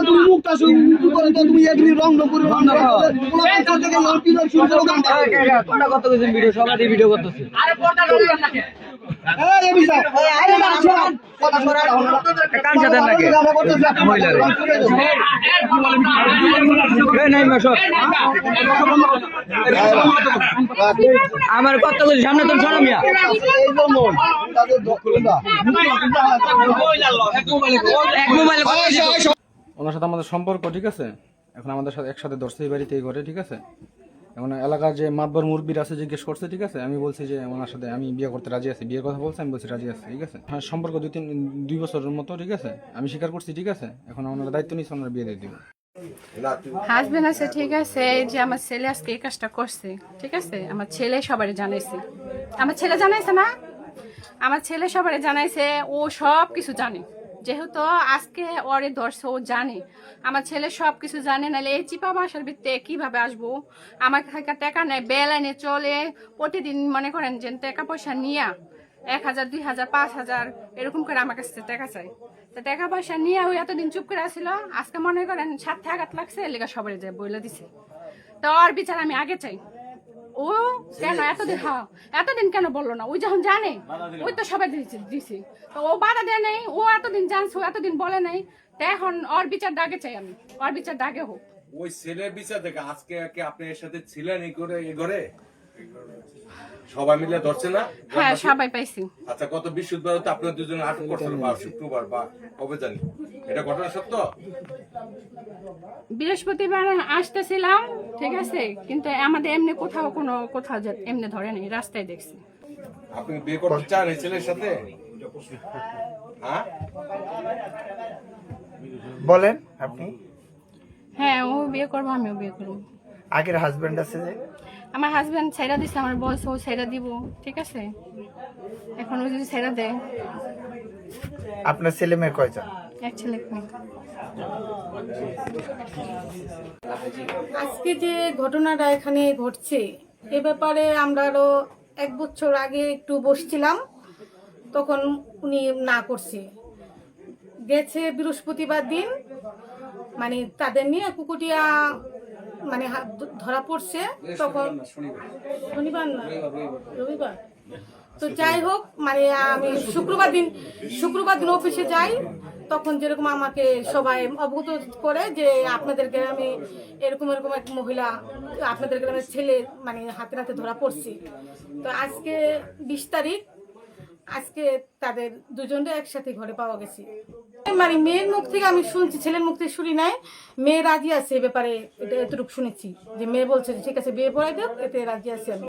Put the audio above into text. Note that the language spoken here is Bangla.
তুমি মুখটা শুরু করে তো তুমি এগুলি রং করে কত কিছু ভিডিও সবাই ভিডিও করতেছে আরে পর্দা ধরলেন নাকি আমার কত কিছু সামনে তো শোনো মিয়া ওনার সাথে আমাদের সম্পর্ক ঠিক আছে। এখন আমাদের সাথে একসাথে ধরছে এই বাড়িতে এই ঘরে ঠিক আছে। এখন এলাকার যে মাতবর মুরব্বীর আছে জিজ্ঞেস করছে ঠিক আছে। আমি বলছি যে ওনার সাথে আমি বিয়ে করতে রাজি আছি, বিয়ের কথা বলছি, আমি বলছি রাজি আছি ঠিক আছে। হ্যাঁ সম্পর্ক 2 বছরের মতো ঠিক আছে, আমি স্বীকার করছি ঠিক আছে। এখন ওনারা দায়িত্ব নিচ্ছে, ওনারা বিয়ে দিয়ে দিব। হাজবেন্ড আছে ঠিক আছে, যে আমার ছেলে আজকে এই কাজটা করছে ঠিক আছে। আমার ছেলে সবারই জানাইছে, আমার ছেলে জানাইছে না, আমার ছেলে সবারই জানাইছে, ও সব কিছু জানে। যেহেতু আজকে ওরে ধরছে, ও জানে, আমার ছেলে সব কিছু জানে। নাহলে এই চিপা বাসার ভিতরে কিভাবে আসবো? আমার কাছে টাকা নেই, বেলাইনে চলে প্রতিদিন, মনে করেন যে টাকা পয়সা নিয়ে 1000, 2000, 5000 এরকম করে আমার কাছে টাকা চাই। তো টাকা পয়সা নিয়ে ওই এতদিন চুপ করে আসছিল, আজকে মনে করেন সাথে আঘাত লাগছে, লেগে সবাই যায় বইলে দিছে। তো ওর বিচার আমি আগে চাই। ও কেন এতদিন কেন বললো না? ওই যখন জানে, ওই তো সবাই দিছে, তো ও বাধা দেয় নাই। ও এতদিন জানছে, ও এতদিন বলে নাই, তো এখন ওর বিচার দাগে চাই আমি, ওর বিচার দাগে হোক। ওই ছেলের বিচার দেখে আজকে কি আপনি এর সাথে ছিলেন এই ঘরে সবাই মিলে ধরছে না? হ্যাঁ সবাই পাইছি। আচ্ছা, গত বৃহস্পতিবার তো আপনার দুজনে আটক করছেন, বা শুক্রবার বা কবে জানি, এটা ঘটনা সত্য? বৃহস্পতিবার আসতেছিলাম ঠিক আছে, কিন্তু আমাদের এমনি কোথাও এমনি ধরে নেই, রাস্তায় দেখছি। আপনি বিয়ে করতে চান এই ছেলের সাথে? হ্যাঁ বলেন আপনি। হ্যাঁ ও বিয়ে করবো, আমিও বিয়ে করবো। আগের হাজবেন্ড আছে যে? আমার হাজবেন্ড ছেড়া দিছে, আমার বয়স, ও ছেড়া দিব ঠিক আছে। এখন ও যদি ছেড়া দেয়। আপনার ছেলে মেয়ে কয়জন? এক ছেলে এক মেয়ে। আজকে যে ঘটনাটা এখানে ঘটছে, এ ব্যাপারে আমরা আরো 1 বছর আগে একটু বসছিলাম, তখন উনি না করছে। গেছে বৃহস্পতিবার দিন, মানে তাদের নিয়ে কুকুটিয়া মানে ধরা পড়ছে, তখন শনিবার না রবিবার, তো যাই হোক, মানে আমি শুক্রবার দিন অফিসে যাই, তখন যেরকম আমাকে সবাই অবগত করে যে আপনাদের গ্রামে এরকম এক মহিলা, আপনাদের গ্রামের ছেলে মানে হাতে নাতে ধরা পড়ছে। তো আজকে 20 তারিখ, আজকে তাদের দুজনকে একসাথে ঘরে পাওয়া গেছে। মানে মেয়ের মুখ থেকে আমি শুনছি, ছেলের মুখ থেকে শুনি নাই। মেয়ে রাজি আছে এ ব্যাপারে, এটা এতটুকু শুনেছি যে মেয়ে বলছে ঠিক আছে বিয়ে পড়াই দেব, এতে রাজি আছে আমি।